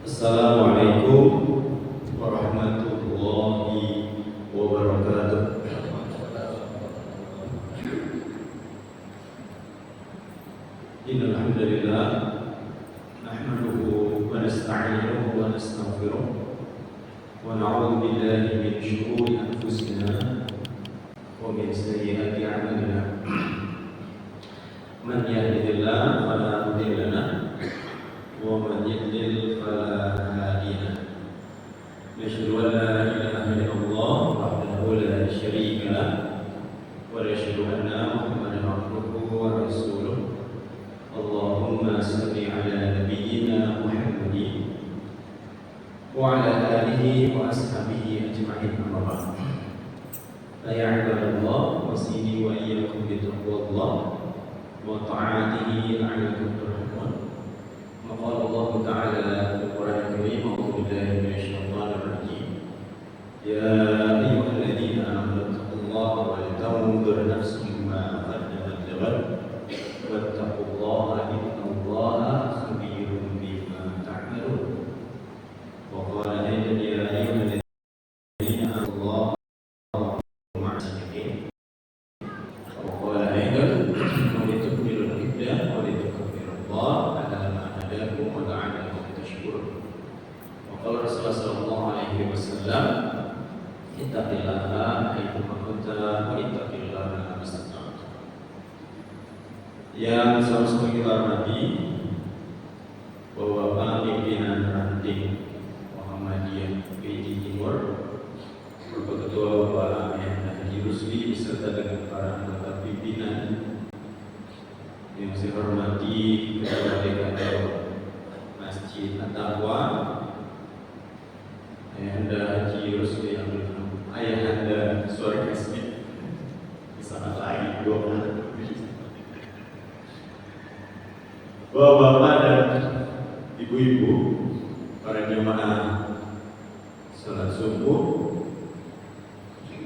Assalamualaikum warahmatullahi wabarakatuh. Innal hamdalillah nahmaduhu wa nasta'inuhu wa nastaghfiruh wa na'udzu billahi min shururi anfusina wa min sayyiati a'malina. Man yahdihillahu fala mudilla lahu wa man yudlil fala hadiya lahu. Nashhadu an la ilaha illallah wahdahu la syarika lahu wa nashhadu anna Muhammadan abduhu wa rasuluh. Allahumma salli ala nabiyyina Muhammadin wa ala alihi wa ashabihi ajma'in, amma ba'd. Ya ibadallah, wasini wa iyyakum bi taqwallah wa ta'atihi la'allakum turhamun. Qala Allah Ta'ala fil Qur'anil Karim, a'udzu billahi minasyaitonir rajim. Ya ayyuhalladzina amanu taqullaha wa litanzur nafsum ma qaddamat lighad wattaqullaha innallaha khabirum bima ta'malun. Wa qala aidan ya ayyuhalladzina amanu ma'as sabiqin. Wa qala aidan wa litukmilul iddah wa litukabbirullaha ala ma hadakum wa la'allakum tashkurun. Wa qala Rasulullah sallallahu alaihi wasallam, ittaqillaha haitsu kunta wa ittaqillaha mastata'ta. Yang sama-sama kita hormati Bapak Pimpinan Ranting Muhammadiyah PJ Timur, Bapak Ketua Bapak Haji Rusli, beserta dengan para anggota pimpinan yang saya hormati, Ketua DKM Masjid At-Taqwa, Ayahanda Haji Rusli Ayahanda Suara Kasmi, di sana lain dua Bapak-bapak dan ibu-ibu, para jemaah salat subuh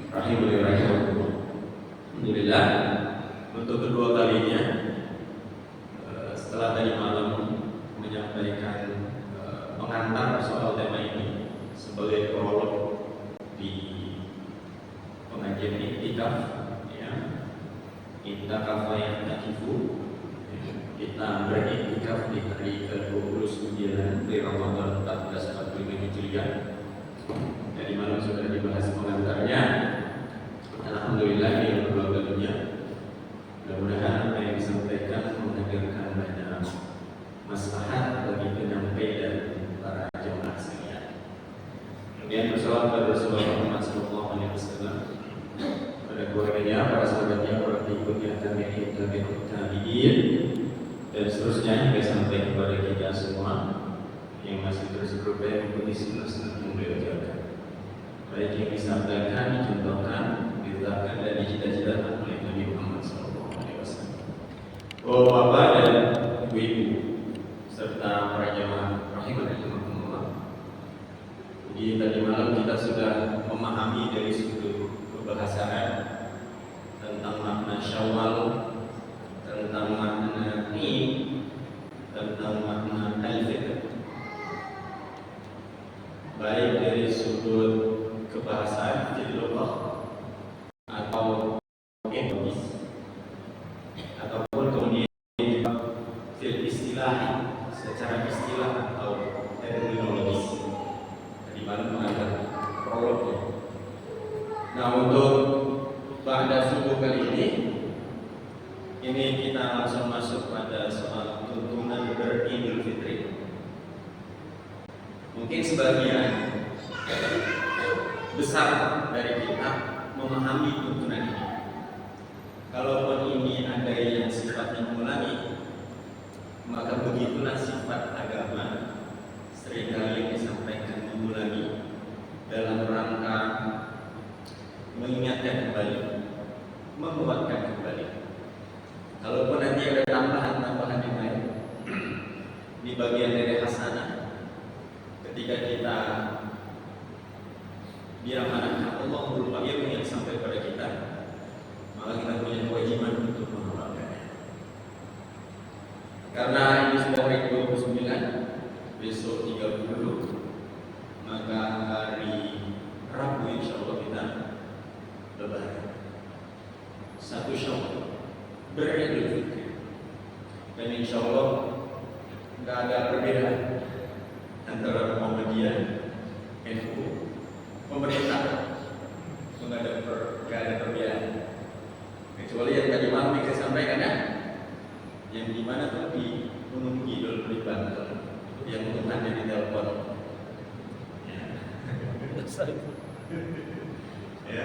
rahimani rahimakumullah. Alhamdulillah, untuk kedua kalinya setelah tadi malam menyampaikan pengantar soal tema ini sebagai prolog di pengajian iktikaf, ya, iktikaf yang takifu. Kita beriktikaf di hari ke-29 di Ramadan 1445 Hijriah. Jadi malam sudah dibahas pengantarnya. Alhamdulillah, yang kedua kalinya. Mudah-mudahan apa yang disampaikan menghadirkan banyak maslahat bagi penyampai dan para jemaah sekalian. Kemudian bersalawat pada Rasulullah Muhammad SAW, pada keluarganya, para sahabatnya, para pengikutnya, tabi'in, dan seterusnya hingga sampai kepada kita semua yang masih terus berupaya mengikuti sunnah-sunnah yang beliau jaga, baik yang disampaikan, dicontohkan, ditetapkan dan dicita-citakan oleh Nabi Muhammad SAW. Bapak dan ibu-ibu serta para jemaah rahimakumullah. Jadi tadi malam kita sudah memahami dari sudut kebahasaan tentang makna Syawal, tentang makna Id, tentang makna Al-Fitr, baik dari sudut kebahasaan filosofi atau etnis, ataupun kemudian fil istilah, secara istilah atau terminologis. Tadi malam mengajar prolognya. Nah, untuk pada subuh kali ini kita langsung masuk pada soal tuntunan beridul fitri. Mungkin sebagian besar dari kita memahami tuntunan ini. Kalaupun ini ada yang sifatnya mengulangi, maka begitulah sifat agama, seringkali disampaikan mengulangi dalam rangka mengingatkan kembali, menguatkan kembali. Kalaupun nanti ada tambahan-tambahan yang lain di bagian dari hasanah, ketika kita diamanahkan Allah berupa ilmu yang sampai pada kita, maka kita punya kewajiban untuk mengamalkannya. Karena ini sudah hari 29, besok 30, maka hari Rabu insya Allah kita lebaran 1 Syawal beridul fitri, dan insya Allah nggak ada perbedaan antara Muhammadiyah, NU, pemerintah, nggak ada perbedaan, kecuali yang tadi malam yang saya sampaikan ya, yang di mana tuh di Gunung Kidul di Banten, yang Tuhannya di telepon. Ya,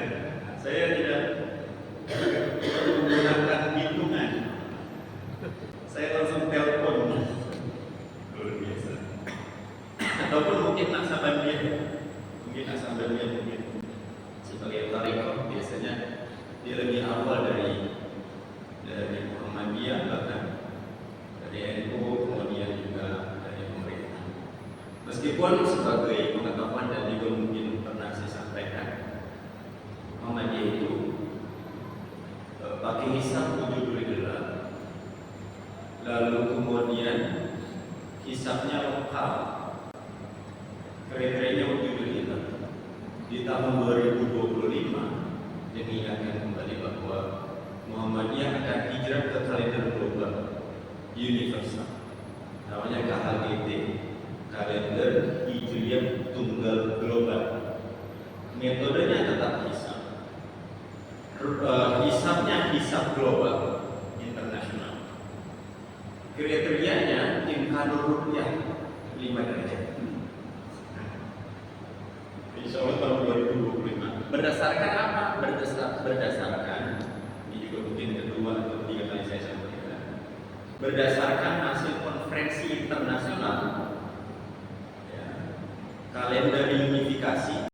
saya tidak menggunakan hitungan, saya langsung telepon, luar biasa. Ataupun mungkin Naksabandia, mungkin sebagai tarekat biasanya dia lebih awal dari Muhammadiyah, bahkan dari NU, kemudian juga dari pemerintah. Meskipun sebagai pengetahuan dan juga mungkin pernah saya sampaikan, Muhammadiyah itu pakai hisab 7 gelar, lalu kemudian hisabnya lokal, kriterianya 7 gelar. Di tahun 2025 mengingatkan kembali bahwa Muhammadiyah akan hijrah ke kalender global universal, namanya KHGT, kalender hijriah tunggal global. Metodenya tetap hisab, hisabnya hisab global internasional. Kriterianya imkanur rupiah 5 derajat. Insya Allah tahun 2025. Berdasarkan apa? Berdasarkan ini juga mungkin kedua atau ketiga kali saya sampaikan. Berdasarkan hasil konferensi internasional, ya, kalender unifikasi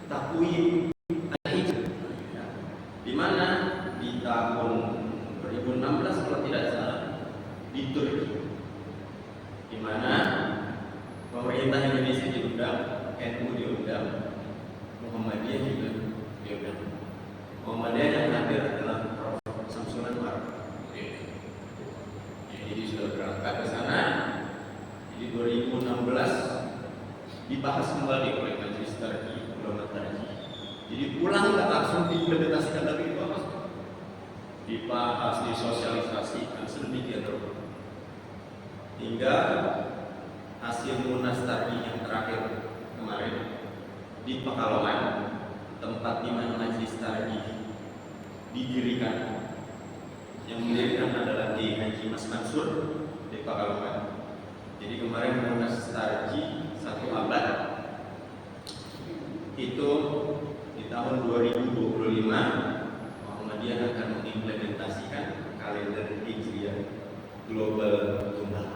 takwim al-hijrah, di mana di tahun 2016 kalau tidak salah di Turki, di mana pemerintah Indonesia diundang, NU diundang, Muhammadiyah juga diundang. Muhammadiyah yang hadir adalah Prof. Samsul Anwar. Jadi sudah berangkat ke sana. Jadi 2016 dibahas kembali oleh Majelis Tarji Ulama Tarji. Jadi pulang nggak langsung diimplementasikan lagi, dibahas, disosialisasikan sedemikian rupa hingga hasil Munas Tarji yang terakhir kemarin di Pekalongan, tempat di mana Majelis Tarji didirikan, yang mendirikan adalah di Haji Mas Mansur di Pekalongan. Jadi kemarin Munas Tarji 1 abad itu di tahun 2025 Muhammadiyah akan mengimplementasikan kalender hijriah global tunggal.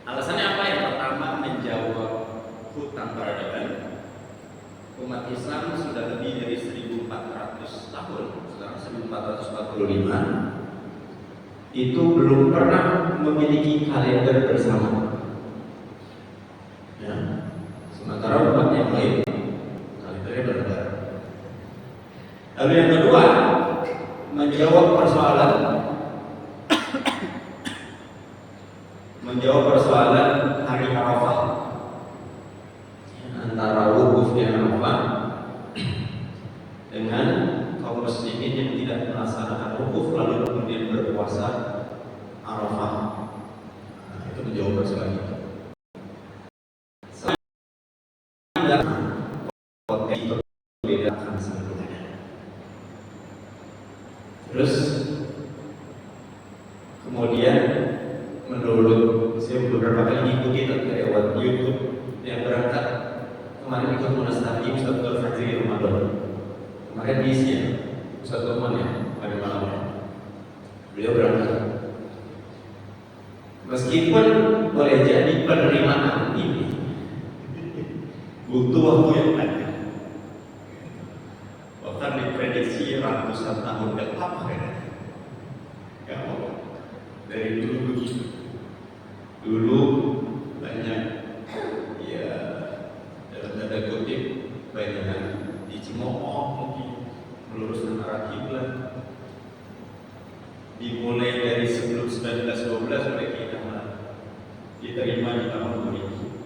Alasannya apa? Yang pertama, menjawab hutang peradaban. Umat Islam sudah lebih dari 1400 tahun, sekarang 1445, itu belum pernah memiliki kalender bersama. Ya. Sementara umat yang lain kalendernya berbeda. Lalu yang kedua, menjawab persoalan hari Arafah, antara wukuf di Arafah dengan kaum muslimin yang tidak melaksanakan wukuf lalu kemudian berpuasa Arafah. Itu menjawab persoalan itu. Potensi berbeda akan sangat berbeda. Terus kemudian menurut saya beberapa kali ikuti lewat YouTube yang berangkat kemarin ikut Munas Tarji Ustaz Abdul Fajri Ramadan. Kemarin diisi ya, Ustaz Tuman ya, pada malamnya. Beliau berangkat. Meskipun boleh jadi penerimaan ini butuh waktu yang panjang, bahkan diprediksi ratusan tahun ke depan. Ya, dari dulu begitu. Dulu banyak ya dalam tanda kutip banyak dicemooh, mungkin meluruskan arah kiblat, dimulai dari sebelum 1945 1912 oleh kita diterima di tahun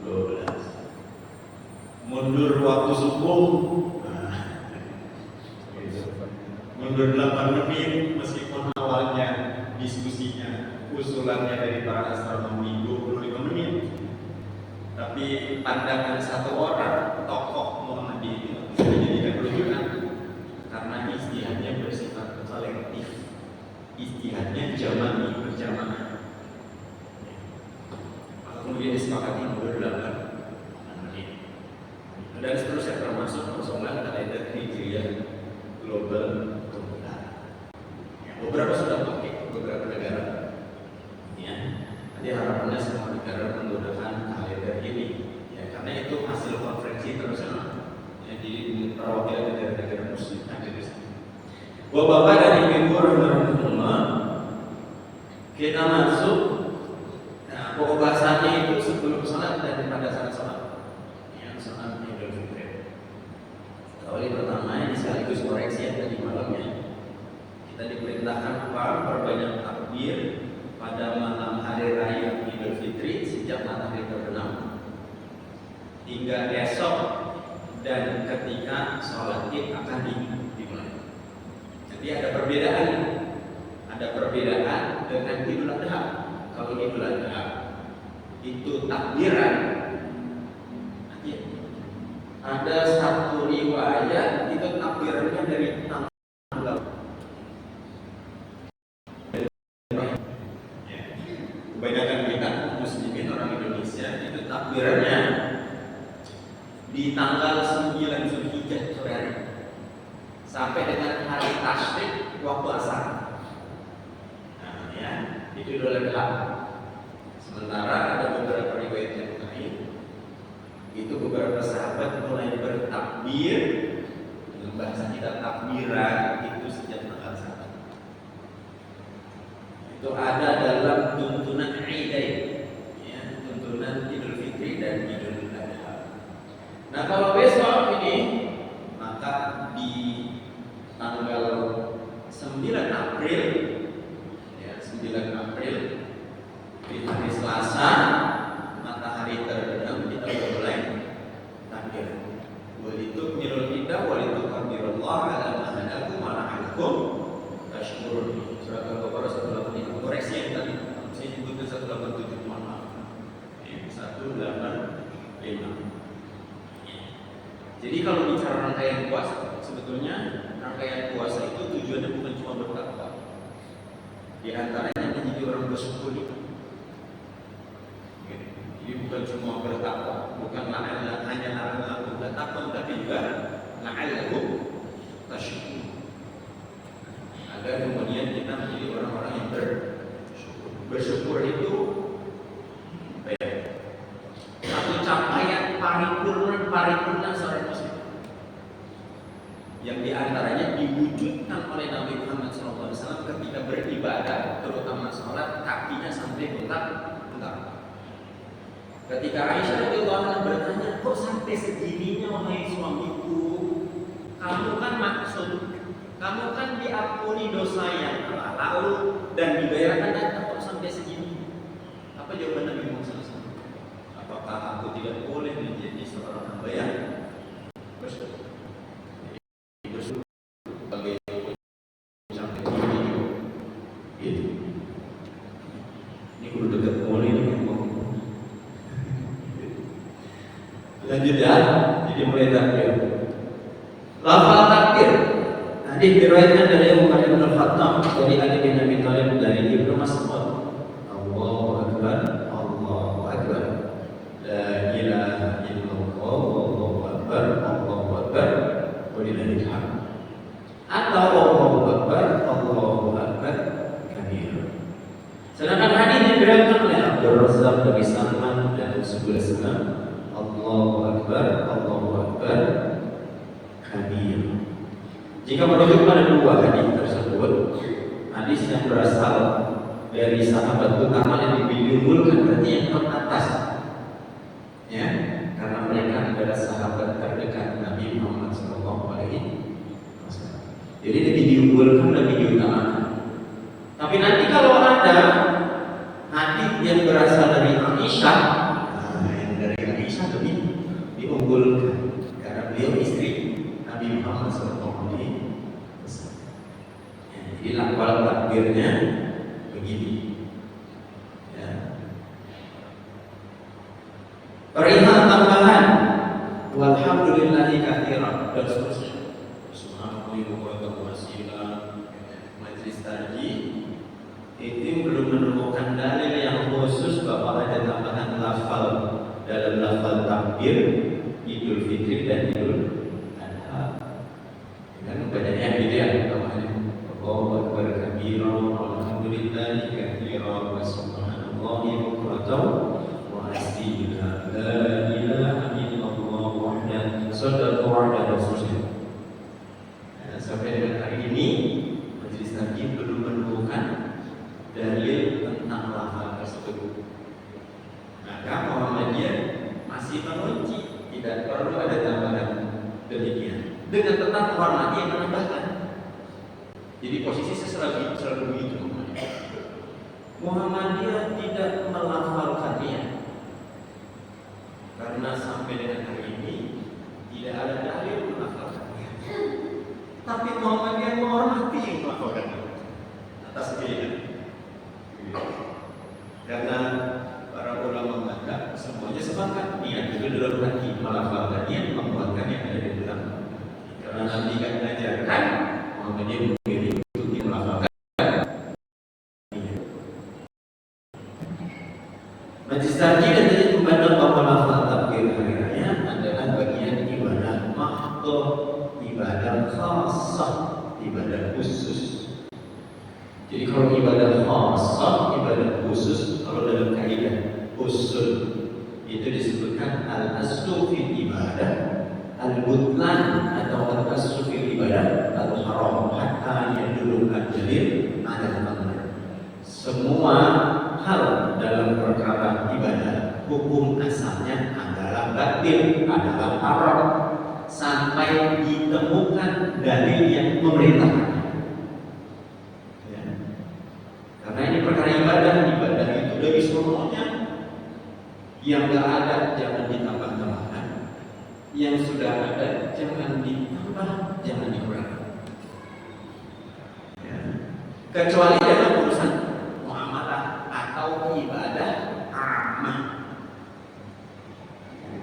2012. Mundur waktu subuh, mundur 8 menit meskipun awalnya diskusinya, usulannya dari para astronomi 25 menit, tapi pandangan satu orang tokoh Muhammadiyah itu bisa dijadikan rujukan karena ijtihadnya bersifat kolektif, ijtihadnya jamani berjamaah. Kemudian disepakati mundur 8 menit dan seterusnya, termasuk kosongan kalender hijriah global kemudian. Beberapa sudah pakai, beberapa negara. Ya, nanti harapannya semua negara menggunakan kalender ini, ya, karena itu hasil konferensi internasional yang di perwakilan negara-negara muslim ada di sana. Bapak dan Ibu rahimahumullah, kita masuk. Nah, pokok bahasanya itu sebelum sholat dan pada saat sholat. Ya, sholat Idul Fitri. Kali pertama ini sekaligus koreksi yang tadi malamnya. Kita diperintahkan apa? Perbanyak takbir pada malam hari raya Idul Fitri sejak matahari terbenam hingga esok dan ketika sholat Id akan dimulai. Jadi ada perbedaan. Ada perbedaan dengan Idul Adha. Kalau Idul Adha itu takbiran, ada satu riwayat itu takbirannya dari tanggal. Kebanyakan kita muslimin orang Indonesia itu takbirannya di tanggal 9 Zulhijjah sore hari sampai dengan hari tasyrik waktu asar. Nah, ya, itu Idul Adha. Sementara ada beberapa riwayat yang lain, itu beberapa sahabat mulai bertakbir dengan bahasa kita takbiran itu sejak tanggal 1. Itu ada dalam tuntunan Idain, ya, tuntunan Idul Fitri dan Idul Adha. Nah, kalau besok ini maka di tanggal 9 April, ya, 9 April di hari Selasa matahari terbenam, kita mulai takbir. Walitu mirul kita walitu takbirullah ala mahadakum ala alaikum tashkurun. Surat Al-Baqarah 185. Koreksi yang tadi saya nyebutkan 187, mohon maaf. 185. Jadi kalau bicara rangkaian puasa, sebetulnya rangkaian puasa itu tujuannya bukan cuma bertakwa. Di antaranya menjadi orang bersyukur. Jadi bukan cuma bertakwa, bukan hanya larangan bertakwa, tapi juga la'allahu tasykur. Agar kemudian kita menjadi orang-orang yang bersyukur. Bersyukur itu satu capaian paripurna seorang muslim, yang diantaranya diwujudkan oleh Nabi Muhammad SAW ketika beribadah, terutama sholat, kakinya sampai bengkak. Ketika Aisyah radhiyallahu anha bertanya, kok sampai segininya wahai suamiku? Kamu kan kamu kan diampuni dosa yang lalu dan dibayarkan dana, kok sampai segini? Apa jawaban Nabi Muhammad SAW? Apakah aku tidak boleh menjadi seorang hamba yang bersyukur? Bersyukur sebagai sampai ini gitu. Ini kudu dekat mulai ini. Lanjut ya, jadi mulai takbir. Lafal takbir. Hadis diriwayatkan dari Umar bin Khattab, dari Ali bin Abi Thalib, dari Ibnu Mas'ud. Allahu Akbar, Allahu Akbar. La ilaha illallah, Allahu Akbar, Allahu Akbar. Walillahil hamd. Atau Allahu Akbar, Allahu Akbar kabir. Sedangkan hadis diriwayatkan oleh Abdul Razzaq dari Salman dan Subul Salam. Allahu Akbar, Allahu Akbar kabir. Jika merujuk pada dua hadis tersebut, hadis yang berasal dari sahabat utama yang diunggulkan berarti yang teratas, ya, karena mereka adalah sahabat terdekat Nabi Muhammad SAW. Jadi lebih diunggulkan, lebih diutamakan. Tapi nanti kalau ada takbirnya begini. Ya. Perihal tambahan, walhamdulillahi katsiran dan seterusnya. Subhanallah wa bihamdihi. Majelis tadi itu belum menemukan dalil yang khusus bahwa ada tambahan lafal dalam lafal takbir Idul Fitri dan Idul Adha. Dengan banyaknya gitu ya, namanya Allahu Akbar kabiran, alhamdulillahi katsiran, wa subhanallahi bukratan wa asila, la ilaha illallah wahdahu sadaqu wa rasulih. Sampai dengan hari ini majelis tadi belum menemukan dalil tentang lafal tersebut. Maka Muhammadiyah masih mengunci, tidak perlu ada tambahan demikian. Dengan tetap menghormati yang menambahkan. Jadi posisi selalu begitu. Muhammadiyah tidak melafalkannya karena sampai dengan hari ini tidak ada dalil melafalkannya. Tapi Muhammadiyah menghormati yang melafalkannya atas pilihan. Karena para ulama mazhab semuanya sepakat niat itu dalam hati, melafalkannya, membuatkan yang ada di dalam. Karena Nabi kan mengajarkan Muhammadiyah memilih untuk melafalkan. Majlis takbir dan jadi membaca bahwa lafal takbir hari raya adalah bagian ibadah mahdhah, ibadah khassah, ibadah khusus. Jadi kalau ibadah khassah, ibadah khusus, kalau dalam kaidah usul itu disebutkan al-aslu fil ibadah al-butlan atau al-aslu fil ibadah al-haram hatta yadullu al-dalil ala. Semua hal dalam perkara ibadah hukum asalnya adalah batil, adalah haram sampai ditemukan dalil yang memerintahkan. Ya. Karena ini perkara ibadah itu dari semuanya. Yang tidak ada jangan ditambah-tambahkan, yang sudah ada jangan ditambah, jangan dikurangi. Ya. Kecuali dalam urusan muamalah atau ibadah ammah.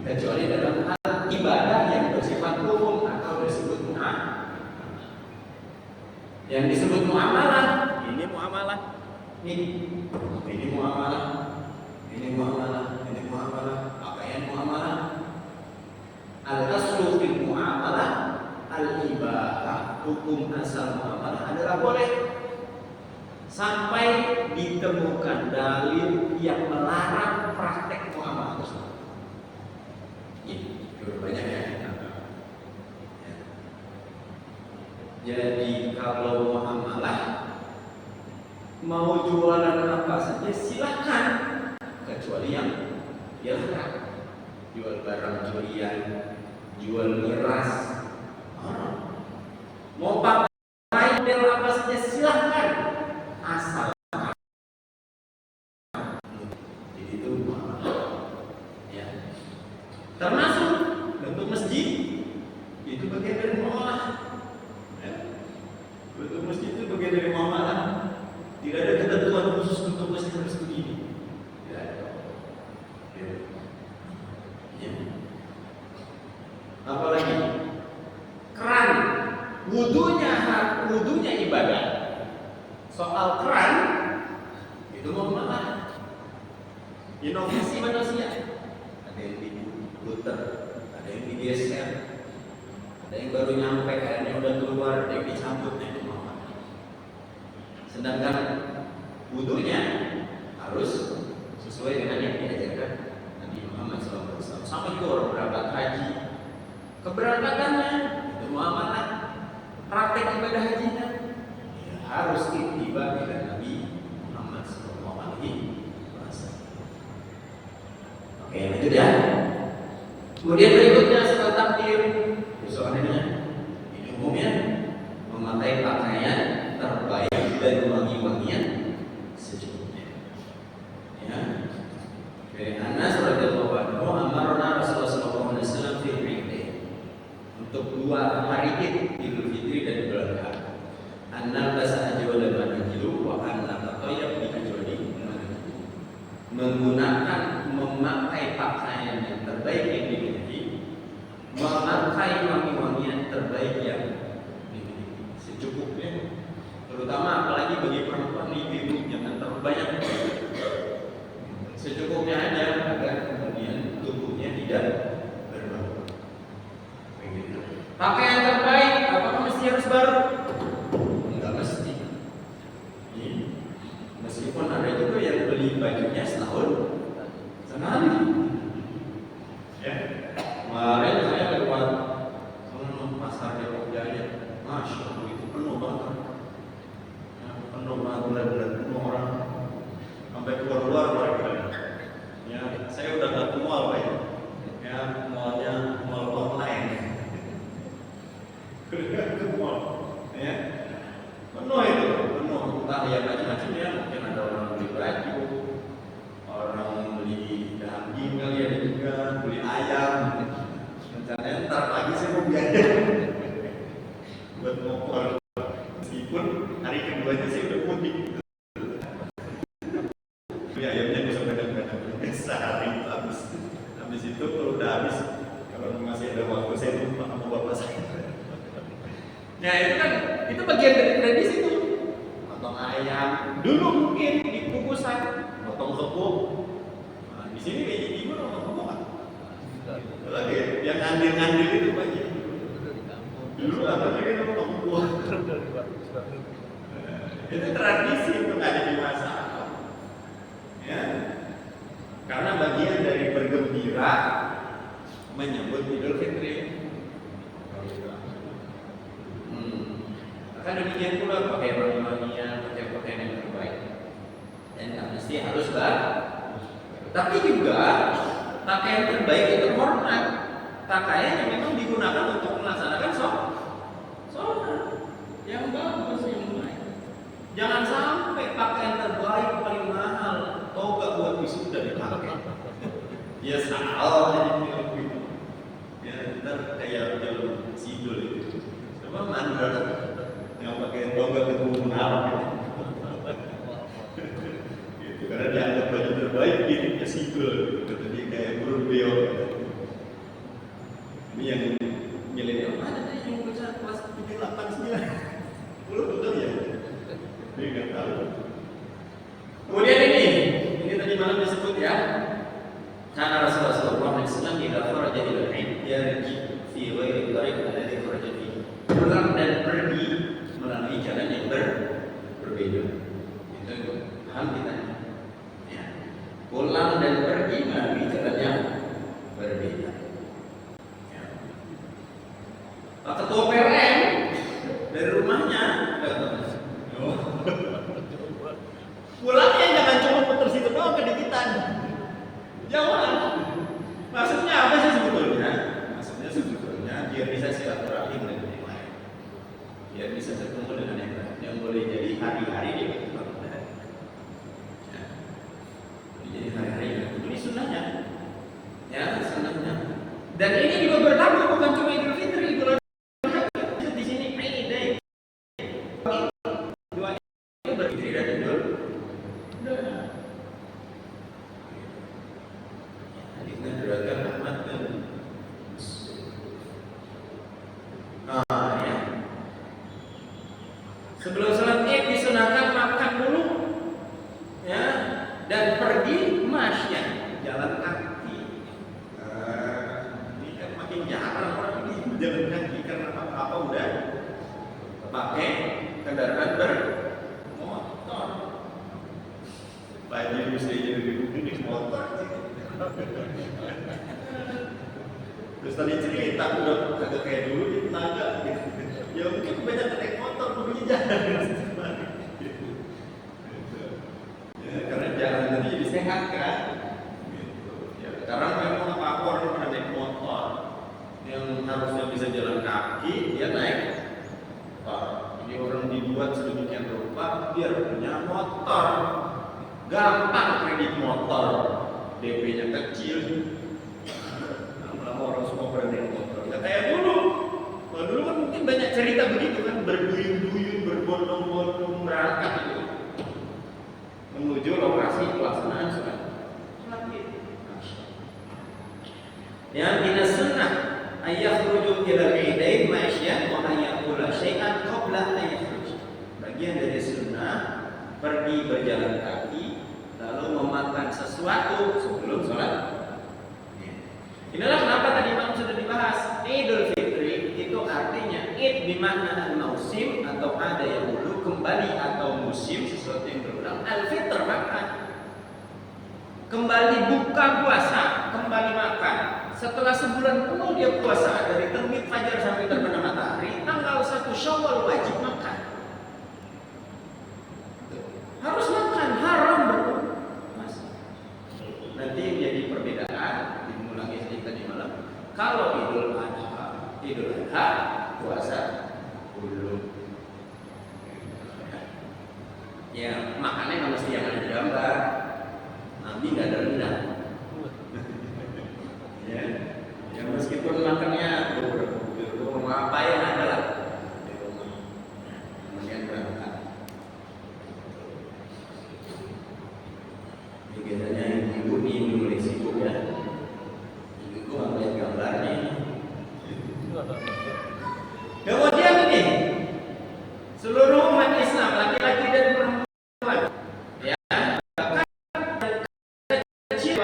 Kecuali dalam hal ibadah yang bersifat umum atau disebut muamalah. Yang disebut muamalah, ini muamalah, ini muamalah, ini muamalah, ini muamalah, pakaian muamalah. Al-aslu fil muamalah al-ibahah, hukum asal muamalah adalah boleh sampai ditemukan dalil yang melarang praktek muamalah tersebut. Ini banyak ya. Jadi kalau muamalah mau jualan apa saja silakan, kecuali yang dilarang. Jual barang curian, jual miras, mau pakai model apa saja silakan, asal jadi itu ya. Termasuk bentuk masjid itu bagian dari muamalah. Ya. Bentuk masjid itu bagian dari muamalah. Tidak ada ketentuan khusus untuk masjid harus begini. Tidak ada. Ya. Ya. Apalagi keran, wudunya ibadah. Soal keran itu muamalah. Inovasi manusia. Ada yang diputar, ada yang digeser, ada yang baru nyampe airnya udah keluar, ada yang dicabut, itu muamalah. Sedangkan wudunya harus sesuai dengan yang diajarkan Nabi Muhammad SAW. Sama juga orang berangkat haji, keberangkatannya itu muamalah, praktek ibadah hajinya ya, harus ittiba dengan Nabi Muhammad SAW. Oke, lanjut ya. Kemudian berikutnya setelah takbir, soalnya ini umumnya memakai pakaian terbaik dan wangi-wangian secukupnya. Ya. Dari Anas radhiyallahu anhu, amarna Rasulullah sallallahu alaihi wasallam fi Iid untuk 2 hari Id, Idul Fitri dan Idul Adha. Annal basa ajwal al-manjilu wa banyak secukupnya aja agar kemudian tubuhnya tidak berbau. Begitu. Pakaian terbaik apakah mesti harus baru? Enggak mesti. Meskipun ada juga yang beli bajunya setahun sekali. Ya. Kemarin saya lewat pasar Depok Jaya, Masya Allah itu penuh banget. Ya, penuh banget, benar-benar penuh orang. Sampai keluar-keluar mereka. Ya, saya udah gak ke mall, Pak. Ya, mallnya mall online. Ke mall. Ya. Penuh itu, penuh. Entah ya macam-macam ya, mungkin ada orang beli baju, orang beli daging kali ada juga, beli ayam. Rencananya ntar pagi saya mau biaya buat ngopor. Meskipun hari keduanya saya udah mudik. Beli ayamnya bisa kadang-kadang sehari itu habis. Habis itu kalau udah habis, kalau masih ada waktu saya lupa sama bapak saya. Nah itu kan, itu bagian dari tradisi itu. Potong ayam, dulu mungkin di kukusan, potong kebo. Nah, di sini kayak ibu potong kebo kan? Lagi yang ngambil itu banyak. Dulu apa lagi potong kebo? Itu tradisi itu nggak ada di masalah. Ya, karena bagian dari bergembira menyambut Idul Fitri. Maka demikian pula pakai wangi-wangian, pakai pakaian yang terbaik. Dan tak mesti harus tapi juga pakaian terbaik itu hormat. Pakaian yang memang digunakan untuk melaksanakan sholat yang bagus, yang baik. Jangan sampai pakaian terbaik paling mahal toga buat wisuda dipakai. Ya salah ini. Ya ntar kayak jalur sidul itu. Coba mandor yang pakai toga ke kebun Arab gitu, karena dianggap baju terbaik gitu ya sidul gitu. Jadi kayak burung beo gitu. Ini yang milenial mana tadi yang baca kelas 7, 8, 9 betul ya? Ini nggak tahu. Kemudian ini tadi malam disebut ya, karena Rasulullah SAW tidak kharaja ilal ilm yarji fi ghairi tariq alladhi kharaja fihi, pulang dan pergi melalui jalan yang berbeda. Itu paham kita ya, pulang dan pergi melalui jalan yang berbeda ya. Pak Ketua PLN dari rumahnya pulangnya jangan cuma putar situ doang ke dikitan. Jangan. Maksudnya apa sih sebetulnya? Maksudnya sebetulnya biar bisa silaturahim dengan yang lain. Biar bisa bertemu dengan yang lain. Yang boleh jadi hari-hari dia bertemu. Ya. Jadi hari-hari ini sunnahnya. Ya, sunnahnya. Dan ini juga berlaku bukan cuma Idul Fitri, Idul Adha. Di sini ini day. Dua itu berdiri dan Idul. Sebelum sholat Id disunahkan makan dulu, ya, dan pergi masya, jalan kaki. Ini kan makin jarang orang ini jalan kaki karena apa udah pakai kendaraan bermotor. Baju mesti jadi di motor. Terus tadi cerita udah agak kayak dulu di tenaga gitu. Ya mungkin banyak naik motor pergi jalan. Ya, karena jalan tadi jadi sehat kan. Gitu. Ya, sekarang memang apa orang pada naik motor yang harusnya bisa jalan kaki dia naik. Ini orang dibuat sedemikian rupa biar punya motor. Gampang kredit motor, DP-nya kecil. Lama-lama orang semua berani motor. Nggak kayak dulu. Kalau dulu kan mungkin banyak cerita begitu kan, berduyun-duyun, berbondong-bondong berangkat itu menuju lokasi pelaksanaan sholat Id. Yang minas sunnah ayakhruju ila al-idain ma'asyan wa ayyakula syai'an qabla an yakhruj. Bagian dari sunnah pergi berjalan kaki sesuatu sebelum sholat. Inilah kenapa tadi malam sudah dibahas. Idul Fitri itu artinya id bimakna al-mausim, atau ada yang dulu kembali, atau musim sesuatu yang berulang. Al-fitr makan, kembali buka puasa, kembali makan. Setelah sebulan penuh dia puasa dari terbit fajar sampai terbenam matahari, tanggal 1 Syawal wajib makan. Harus makan, haram bro. Nanti menjadi perbedaan, dimulai sedikit tadi malam. Kalau Idul Adha puasa dulu. Ya makannya nggak mesti yang ada gambar. Nabi nggak ada rendang. Ya meskipun makannya beberapa apa yang ada lah di rumah. Kemudian berangkat. Biasanya ibu ini mulai sibuk ya. Ibu ambil gambarnya ini. Kemudian ini seluruh umat Islam, laki-laki dan perempuan, ya, bahkan kecil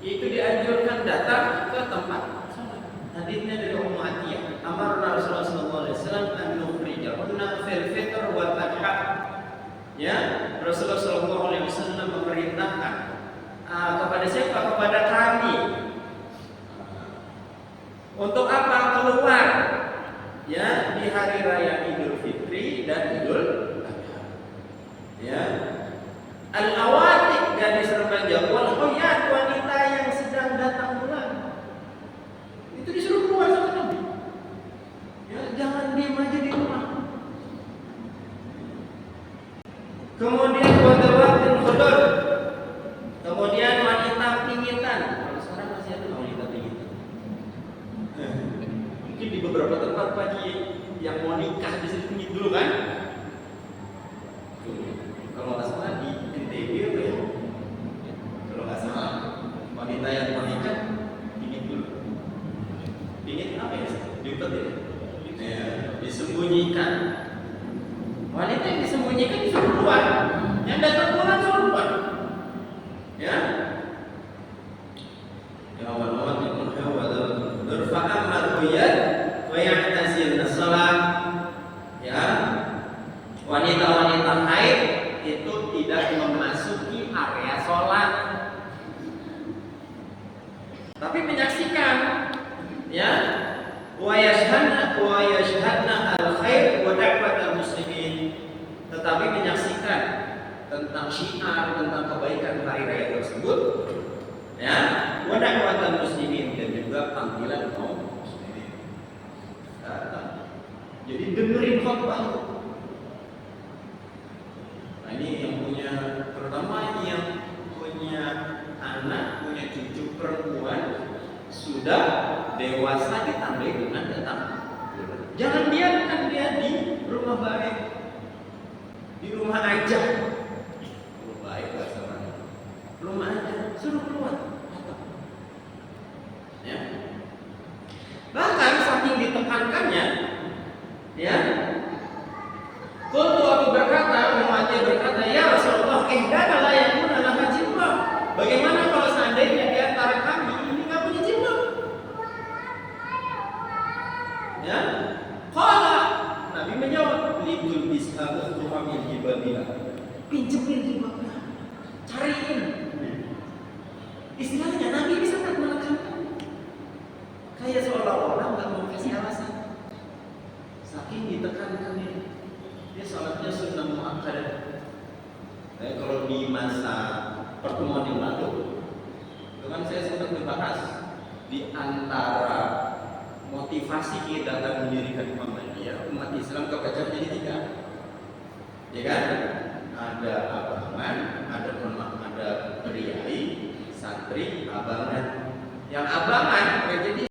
itu dianjurkan datang ke tempat sholat. Hadisnya dari Ummu Atiyah, amarna Rasulullah sallallahu alaihi wasallam an nukhrijahunna fil fitr wal adha. Ya, Rasulullah sallallahu alaihi wasallam memerintahkan kepada siapa? Kepada kami. Untuk apa? Keluar ya di hari raya Idul Fitri dan Idul Adha. Ya. Al-awatiq, gadis remaja, wal huyat, wanita yang sedang datang bulan. Itu disuruh keluar sama Nabi. Ya, jangan diam aja di rumah. Kemudian wadawatil khudud. Kemudian wanita pingitan. Kalau sekarang masih ada wanita pingitan. Mungkin di beberapa tempat Pak Ji yang mau nikah bisa pingit dulu kan? Kalau nggak salah di NTB apa ya? Kalau nggak salah wanita yang mau nikah pingit dulu. Pingit apa ya? Diupet ya? Ya, disembunyikan. Wanita yang disembunyikan disuruh keluar, yang datang pulang suruh keluar. Ya. Ya Allah, berfaham marhuyat wa ya'tazilna shalah. Ya. Wanita-wanita haid itu tidak memasuki area sholat, tapi menyaksikan. Ya. Wa yashhadna al-khair wa da'watal muslimin, tetapi menyaksikan tentang syiar, tentang kebaikan hari raya tersebut, ya, wa da'watal muslimin, dan juga panggilan kaum muslimin. Jadi dengerin khutbah. Nah, ini yang punya, terutama yang punya anak, punya cucu perempuan sudah dewasa ditambah dengan datang. Jangan biarkan dia di rumah baik, di rumah aja. Rumah baik bahasa mana? Rumah aja, suruh keluar. Ya. Bahkan saking ditekankannya, ya. Qultu, aku berkata, umatnya berkata, ya Rasulullah, ihdana la yakuna laha jilbab. Bagaimana kalau seandainya di antara kami ini enggak punya jilbab? Ya. Qala, Nabi menjawab, lidul bis'abu tuhamil jilbabila. Pinjemin jilbabnya. Cariin. Istilahnya Nabi bisa menekankan. Kayak seolah-olah enggak mau kasih alasan. Saking ditekankan ini. Dia salatnya sunnah muakkadah. Kalau di masa pertemuan yang lalu, itu kan saya sempat membahas di antara motivasi kita dalam mendirikan Muhammadiyah, umat Islam kepecah jadi tiga, ya kan? Ada abangan, ada priai, santri, abangan. Yang abangan jadi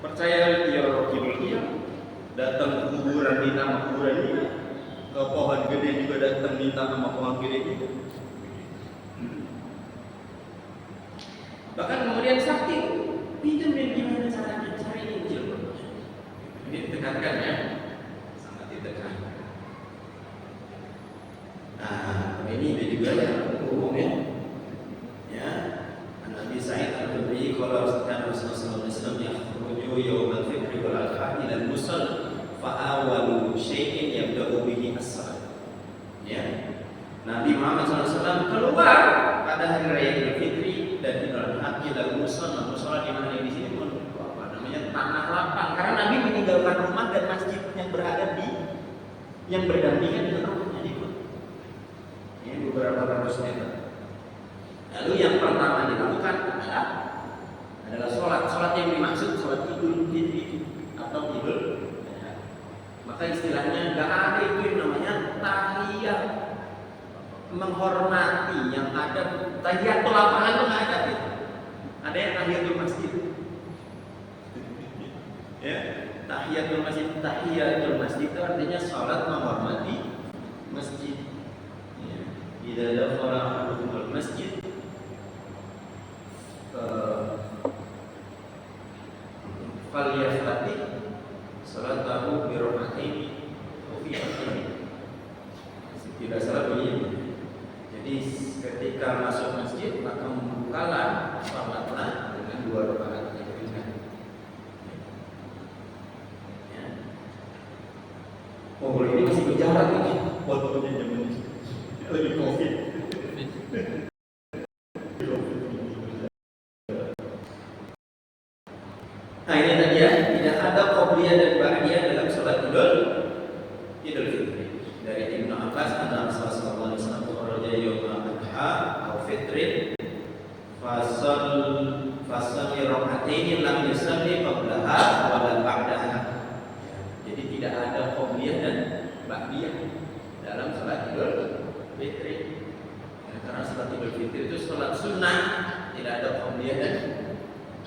percaya dia rohibul dia, datang ke kuburan minta sama kuburan ini, ke pohon gede juga datang minta sama pohon gede juga. Bahkan kemudian sakti pinjemin gimana caranya cari Injil. Ini ditekankan ya, sangat ditekankan. awwalu syai'in yabda'u bihi as-salat. Ya. Nabi Muhammad SAW keluar pada hari raya Idul Fitri dan Idul Adha ila musola. Musola di mana di sini pun apa namanya tanah lapang, karena Nabi meninggalkan rumah dan masjid yang berada di yang berdampingan dengan rumahnya itu. Ini beberapa ratus meter. Lalu yang pertama dilakukan adalah sholat yang dimaksud sholat Idul Fitri atau Idul Adha. Maka istilahnya nggak ada itu yang namanya tahiyat, menghormati yang ada. Tahiyatul lapangan itu nggak ada gitu. Ada yang tahiyatul masjid. Ya, tahiyatul masjid. Tahiyatul masjid itu artinya sholat menghormati masjid. Ya. Idza dakhala ahadukumul masjid falyaftati salatahu bi rak'ataini wa fi rak'ataini. Tidak salah bunyi. Jadi ketika masuk masjid maka membukalah salatnya dengan 2 rakaat. Ya. Oh, ini masih berjarak ini. Waktunya zaman ini lagi Covid. Nah ini tadi ya, tidak ada qobliyah dan ba'diyah dalam salat Idul Fitri. Dari Ibnu Abbas, anna Rasulullah sallallahu alaihi wasallam kharaja yaumul adha aw fitrin fasal rak'ataini lam yusalli qablaha wa la ba'daha. Jadi tidak ada qobliyah dan ba'diyah dalam salat Idul Fitri. Karena salat Idul Fitri itu salat sunnah, tidak ada qobliyah dan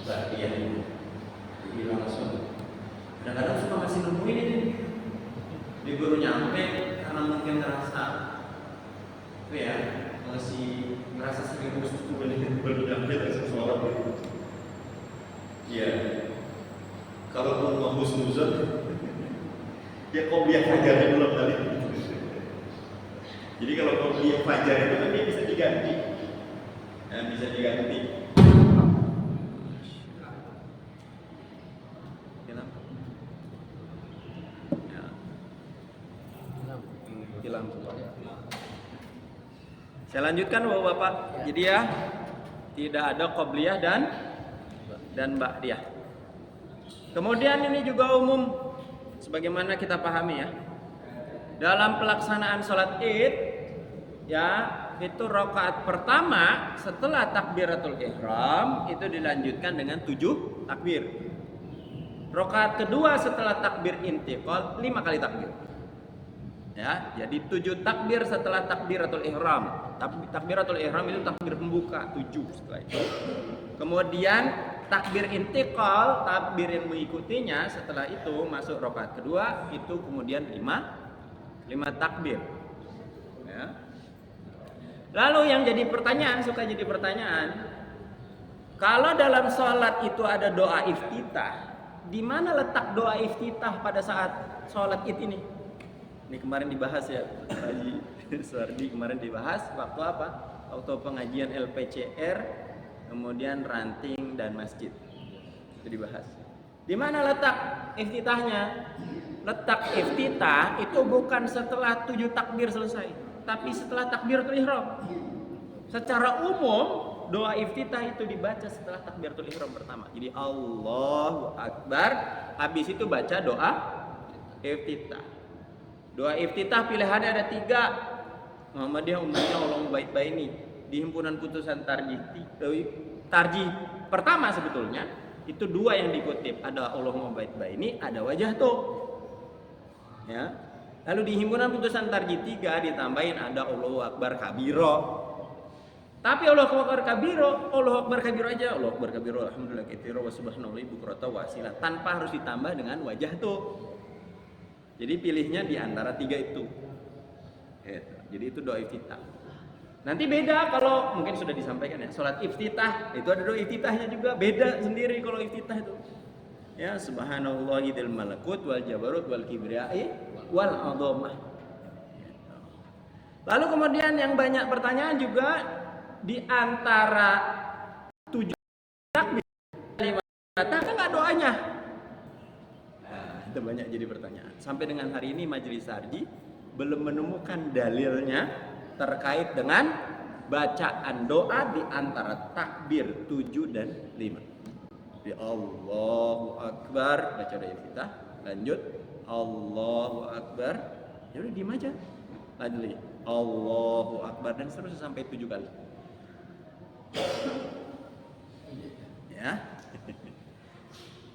ba'diyah. Jadi langsung. Kadang-kadang suka masih nemuin ini. Di baru nyampe karena mungkin ngerasa itu ya, masih ngerasa serius itu baru nyampe langsung sholat gitu. Iya. Kalau mau husnuzon ya qobliyah fajarnya belum tadi. Jadi kalau qobliyah fajar itu kan dia bisa diganti. Bisa diganti. Saya lanjutkan Bapak-bapak. Jadi ya, tidak ada qobliyah dan ba'diyah. Kemudian ini juga umum sebagaimana kita pahami ya. Dalam pelaksanaan sholat Id ya, itu rakaat pertama setelah takbiratul ihram itu dilanjutkan dengan 7 takbir. Rakaat kedua setelah takbir intiqal 5 kali takbir. Ya, jadi 7 takbir setelah takbiratul ihram. Takbiratul ihram itu takbir pembuka 7 setelah itu. Kemudian takbir intiqal, takbir yang mengikutinya setelah itu masuk rakaat kedua itu kemudian 5 takbir. Ya. Lalu yang jadi pertanyaan, suka jadi pertanyaan, kalau dalam sholat itu ada doa iftitah, di mana letak doa iftitah pada saat sholat Id ini? Ini kemarin dibahas ya, Haji Suardi kemarin dibahas waktu apa? Waktu pengajian LPCR, kemudian ranting dan masjid. Itu dibahas. Di mana letak iftitahnya? Letak iftitah itu bukan setelah 7 takbir selesai, tapi setelah takbiratul ihram. Secara umum doa iftitah itu dibaca setelah takbiratul ihram pertama. Jadi Allahu Akbar, habis itu baca doa iftitah. Doa iftitah pilihannya ada 3. Muhammadiyah Ummiyah Allahumma baini di himpunan putusan tarjih pertama sebetulnya itu 2 yang dikutip, ada Allahumma baini, ada wajah tuh. Ya. Lalu di himpunan putusan tarjih 3 ditambahin ada Allahu Akbar kabiro. Tapi Allahu Akbar kabiro aja, Allahu Akbar kabiro alhamdulillah katsira wa subhanallahi bukrata wa asila tanpa harus ditambah dengan wajah tuh. Jadi pilihnya di antara 3 itu. Jadi itu doa iftitah. Nanti beda kalau mungkin sudah disampaikan ya. Salat iftitah itu ada doa iftitahnya juga, beda sendiri kalau iftitah itu. Ya, subhanallahi dzil malakut wal jabarut wal kibriyai wal 'azamah. Lalu kemudian yang banyak pertanyaan juga di antara 7 takbir 5 kata kan enggak doanya. itu banyak jadi pertanyaan. Sampai dengan hari ini Majelis Sarji belum menemukan dalilnya terkait dengan bacaan doa di antara takbir 7 dan 5. Di Allahu Akbar baca doa kita, lanjut Allahu Akbar, ya udah diem aja, lanjut Allahu Akbar dan seterusnya sampai 7 kali. Ya.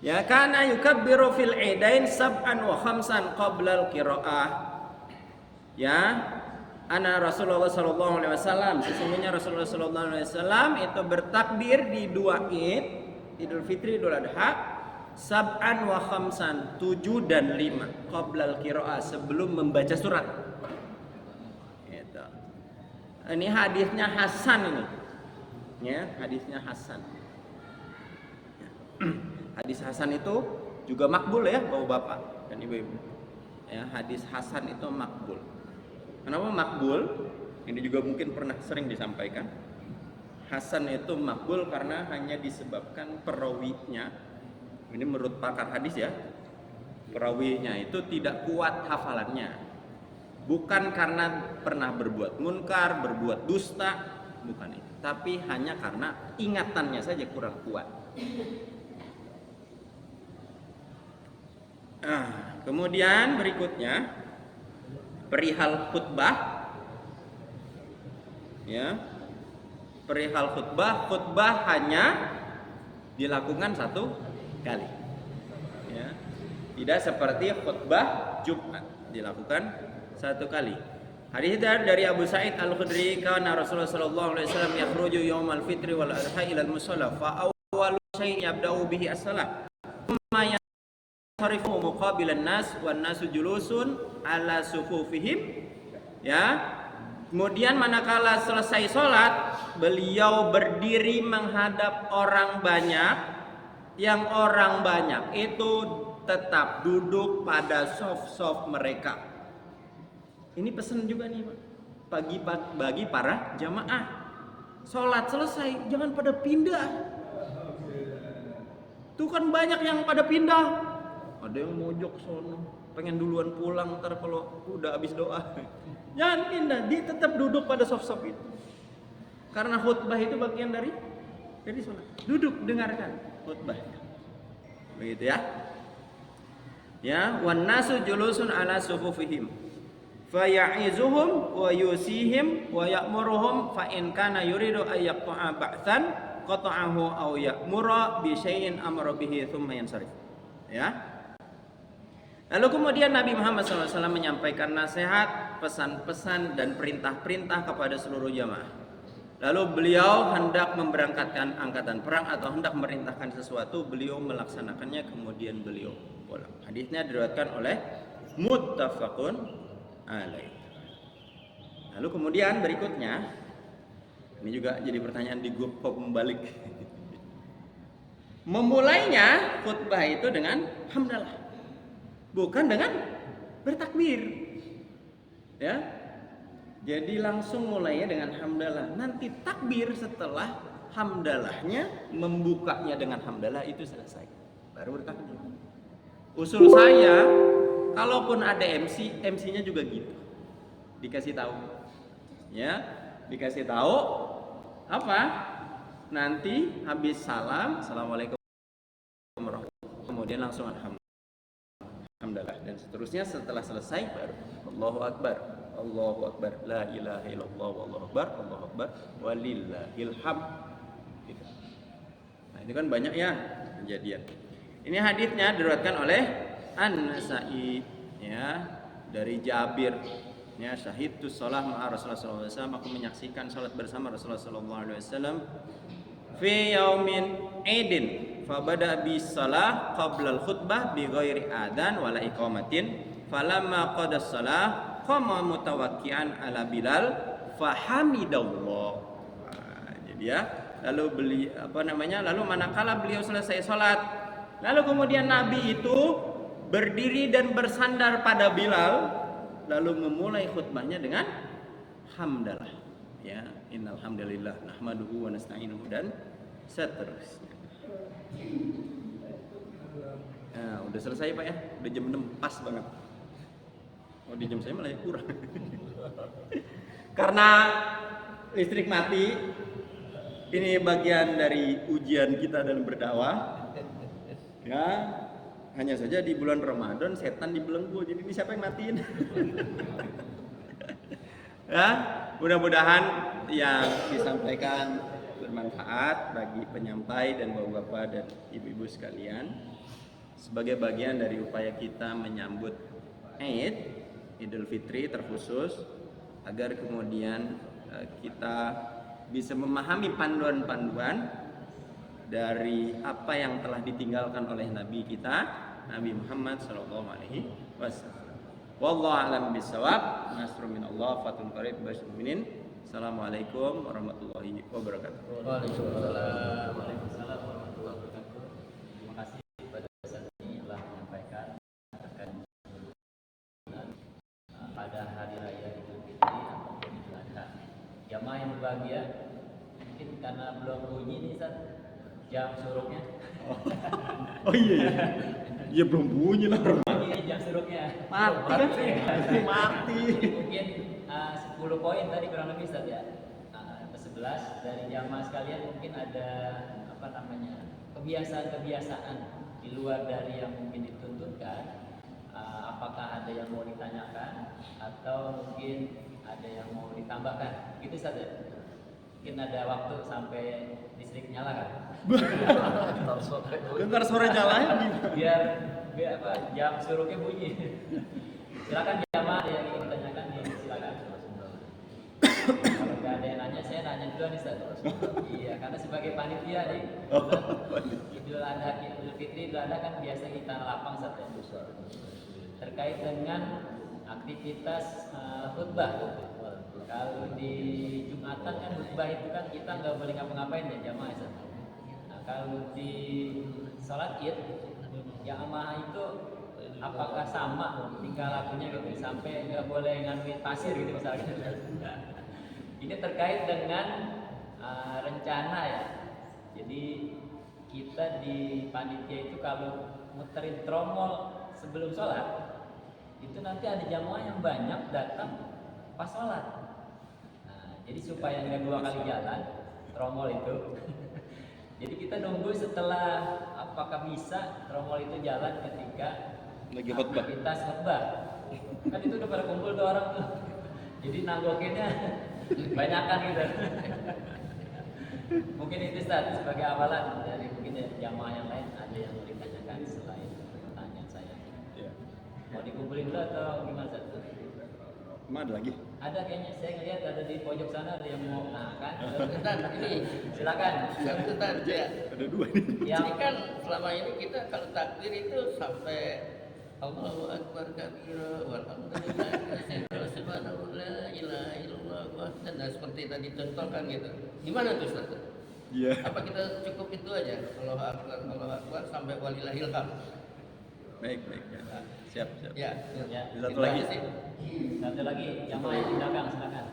Ya kana yukabbiru fil idain sab'an wa khamsan qabla al-qiraah. Ya, ana Rasulullah sallallahu alaihi wasallam, sesungguhnya Rasulullah sallallahu alaihi wasallam itu bertakbir di 2 Id, Idul Fitri, Idul Adha, sab'an wa khamsan, 7 dan 5 qabla al-qiraah, sebelum membaca surat. Gitu. Ini hadisnya Hasan ini. Ya, hadisnya Hasan. Hadis Hasan itu juga makbul ya Bapak dan Ibu-ibu. Ya, hadis Hasan itu makbul. Kenapa makbul? Ini juga mungkin pernah sering disampaikan. Hasan itu makbul karena hanya disebabkan perawinya. Ini menurut pakar hadis ya. Perawinya itu tidak kuat hafalannya. Bukan karena pernah berbuat munkar, berbuat dusta, bukan itu. Tapi hanya karena ingatannya saja kurang kuat. Kemudian berikutnya perihal khutbah. Ya. Perihal khutbah hanya dilakukan 1 kali. Ya. Tidak seperti khutbah Jumat dilakukan 1 kali. Hadis dari Abu Sa'id Al-Khudri, kana Rasulullah sallallahu alaihi wasallam yakhruju yaumal fitri wal adha ila al-musalla fa awwalu shay'in yabda'u bihi as-salat. Thumma yansarifu muqabilan nas wan nasu julusun ala sufufihim. Ya. Kemudian manakala selesai sholat, beliau berdiri menghadap orang banyak. Yang orang banyak itu tetap duduk pada sof-sof mereka. Ini pesan juga nih bagi para jamaah. Sholat selesai, jangan pada pindah. Tuh kan banyak yang pada pindah. Ada yang mojok sono, pengen duluan pulang ntar kalau udah habis doa. Jangan pindah, dia tetap duduk pada sof-sof itu. Karena khutbah itu bagian dari sholat. Duduk dengarkan khutbah. Begitu ya. Ya, wan nasu julusun ala sufufihim. Fa ya'izuhum wa yusihim wa ya'muruhum fa in kana yuridu ay yaqta'a ba'than qata'ahu aw ya'mura bi syai'in amara bihi thumma yansarif. Ya. Lalu kemudian Nabi Muhammad SAW menyampaikan nasihat, pesan-pesan dan perintah-perintah kepada seluruh jamaah. Lalu beliau hendak memberangkatkan angkatan perang atau hendak memerintahkan sesuatu, beliau melaksanakannya kemudian beliau pulang. Hadisnya diriwayatkan oleh muttafaqun alaih. Lalu kemudian berikutnya, ini juga jadi pertanyaan di grup pembalik. Memulainya khutbah itu dengan hamdalah. Bukan dengan bertakbir. Ya. Jadi langsung mulainya dengan hamdalah. Nanti takbir setelah hamdalahnya, membukanya dengan hamdalah itu selesai. Baru bertakbir. Usul saya, kalaupun ada MC, MC-nya juga gitu. Dikasih tahu. Ya, dikasih tahu apa? Nanti habis salam, assalamualaikum warahmatullahi wabarakatuh. Kemudian langsung alhamdulillah dan seterusnya. Setelah selesai baru Allahu Akbar, Allahu Akbar, la ilaha illallah, Allahu Akbar, walillahil hamd. Gitu. Nah, ini kan banyak ya kejadian. Ini hadisnya diriwayatkan oleh An-Nasa'i ya, dari Jabir. Ya, syahidtu shalah ma'a Rasulullah sallallahu alaihi wasallam, aku menyaksikan salat bersama Rasulullah sallallahu alaihi wasallam fi yaumin idin fa bada bis salah qabla al khutbah bi ghairi adan wala iqamatin falamma qada salah qama mutawakkian ala Bilal fa hamidallah. Jadi ya, lalu lalu manakala beliau selesai salat, lalu kemudian Nabi itu berdiri dan bersandar pada Bilal, lalu memulai khutbahnya dengan hamdalah. Ya, innal hamdalillah nahmaduhu wa nasta'inuhu dan seterusnya. Nah, udah selesai Pak ya, udah jam 6 pas banget. Oh di jam saya malah kurang. Karena listrik mati, ini bagian dari ujian kita dalam berdakwah. Ya, hanya saja di bulan Ramadan setan dibelenggu, jadi ini siapa yang matiin? Ya, mudah-mudahan yang disampaikan bermanfaat bagi penyampai dan bapak-bapak dan ibu-ibu sekalian sebagai bagian dari upaya kita menyambut Idul Fitri terkhusus agar kemudian kita bisa memahami panduan-panduan dari apa yang telah ditinggalkan oleh Nabi kita Nabi Muhammad sallallahu alaihi wasallam. Wallahu a'lam bishawab. Nasrun minallah fathun qarib basyiril mu'minin. Assalamualaikum warahmatullahi wabarakatuh. Waalaikumsalam warahmatullahi wabarakatuh. Terima kasih kepada Ustaz ini telah menyampaikan terkait pada hari raya Idul Fitri ataupun Idul Adha. Jamaah yang berbahagia, mungkin karena belum bunyi nih Ustaz jam suruknya. Oh iya ya. Ya belum bunyi lah. Ini jam suruknya. Mati kan? Mati. Mungkin 10 poin tadi kurang lebih Ustaz ya. 11 dari jamaah sekalian mungkin ada apa namanya kebiasaan-kebiasaan di luar dari yang mungkin dituntutkan. Apakah ada yang mau ditanyakan atau mungkin ada yang mau ditambahkan? Gitu saja. Mungkin ada waktu sampai listrik nyala kan? Dengar suara jalan biar apa jam suruknya bunyi. Silakan jamaah ada yang ingin ditanyakan silakan. Kalau nggak ada yang nanya, saya nanya dulu nih Ustaz. Iya, karena sebagai panitia nih, Idul Adha, Idul Fitri, Idul Adha kan biasa kita lapang Ustaz ya. Terkait dengan aktivitas khutbah. Kalau di Jumatan kan khutbah itu kan kita nggak boleh ngapa-ngapain ya jamaah Ustaz. Nah, kalau di sholat Id, jamaah itu apakah sama tingkah lakunya gitu sampai nggak boleh nganuin pasir gitu misalnya. Ini terkait dengan rencana ya. Jadi kita di panitia itu kalau muterin tromol sebelum sholat itu nanti ada jamaah yang banyak datang pas sholat. Nah, jadi supaya nggak 2 kali jalan tromol itu. Jadi kita nunggu setelah apakah bisa tromol itu jalan ketika lagi khutbah. Aktivitas khutbah. Kan itu udah pada kumpul tuh orang tuh. Jadi nanggokinnya banyakan gitu. Mungkin itu Ustaz sebagai awalan dari mungkin dari jamaah yang lain ada yang mau ditanyakan selain pertanyaan saya. Ya. Mau dikumpulin dulu atau gimana Ustaz? Emang ada lagi? Ada kayaknya saya ngelihat ada di pojok sana ada yang mau kan. Bentar, ini Silakan. bentar ya. Ada 2 nih. Yang Ini kan selama ini kita kalau takbir itu sampai Allahu Akbar kabira walhamdulillah katsira subhanallah la ilaha illallah dan seperti tadi contohkan gitu. Gimana tuh Ustaz? Iya. Apa kita cukup itu aja? Allahu Akbar sampai walillahil hamd. Baik. Ya. Siap. Ya. ya, Satu lagi. satu lagi jamaah yang di belakang silakan.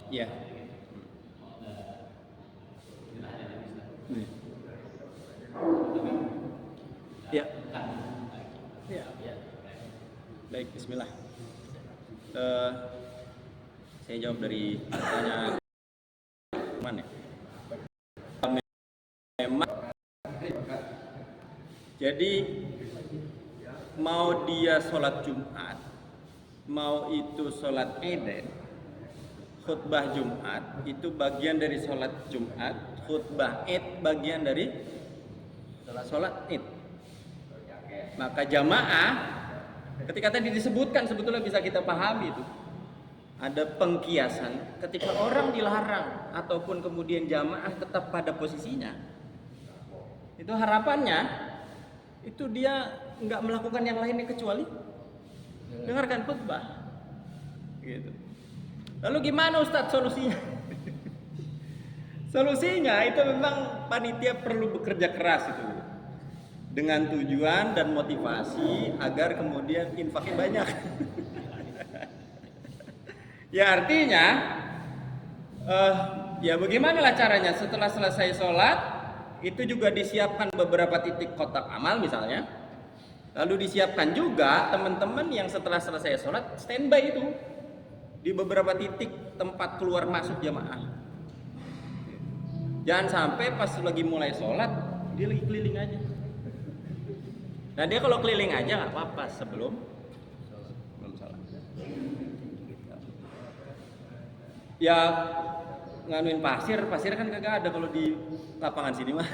Iya. Ya. Ya. Baik, bismillah. Saya jawab dari pertanyaan mana? Memang jadi mau dia sholat Jumat, mau itu sholat Id, khutbah Jumat itu bagian dari sholat Jumat, khutbah Id bagian dari sholat Id. Maka jamaah ketika tadi disebutkan sebetulnya bisa kita pahami itu. Ada pengkiasan ketika orang dilarang ataupun kemudian jamaah tetap pada posisinya. Itu harapannya itu dia nggak melakukan yang lainnya kecuali dengarkan khutbah. Gitu. Lalu gimana Ustadz solusinya? Solusinya itu memang panitia perlu bekerja keras itu. Dengan tujuan dan motivasi agar kemudian infaknya banyak. Ya artinya, ya bagaimana lah caranya setelah selesai sholat itu juga disiapkan beberapa titik kotak amal misalnya. Lalu disiapkan juga teman-teman yang setelah selesai sholat standby itu di beberapa titik tempat keluar masuk jamaah. Jangan sampai pas lagi mulai sholat dia lagi keliling aja. Nah dia kalau keliling aja nggak apa-apa sebelum sholat. Ya nganuin pasir kan kagak ada kalau di lapangan sini mah.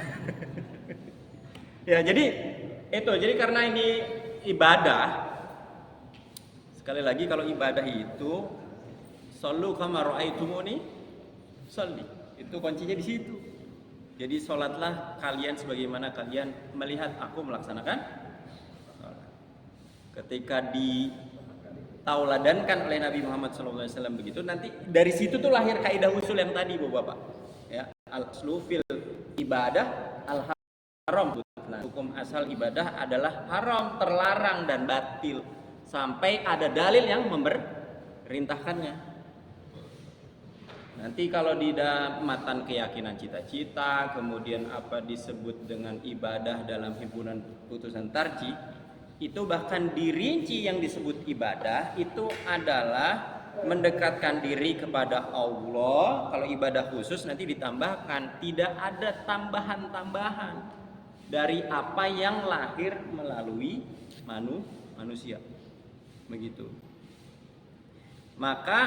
Ya jadi jadi karena ini ibadah, sekali lagi kalau ibadah itu shollu kama ra'aitumuni sholli, itu kuncinya di situ. Jadi sholatlah kalian sebagaimana kalian melihat aku melaksanakan sholat. Ketika ditauladankan oleh Nabi Muhammad SAW begitu, nanti dari situ tuh lahir kaidah usul yang tadi Bapak. Ya, al-aslu fil ibadah al-haram. Nah, hukum asal ibadah adalah haram, terlarang dan batil sampai ada dalil yang memerintahkannya. Nanti kalau di matan keyakinan cita-cita, kemudian apa disebut dengan ibadah dalam himpunan putusan tarjih, itu bahkan dirinci yang disebut ibadah itu adalah mendekatkan diri kepada Allah. Kalau ibadah khusus nanti ditambahkan, tidak ada tambahan-tambahan dari apa yang lahir melalui manusia. Begitu. Maka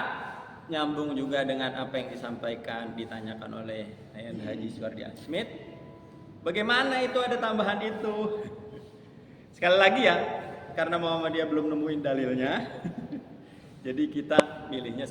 nyambung juga dengan apa yang disampaikan ditanyakan oleh Haji Suwardi Asmit. Bagaimana itu ada tambahan itu? Sekali lagi ya, karena Muhammadiyah belum nemuin dalilnya. Jadi kita milihnya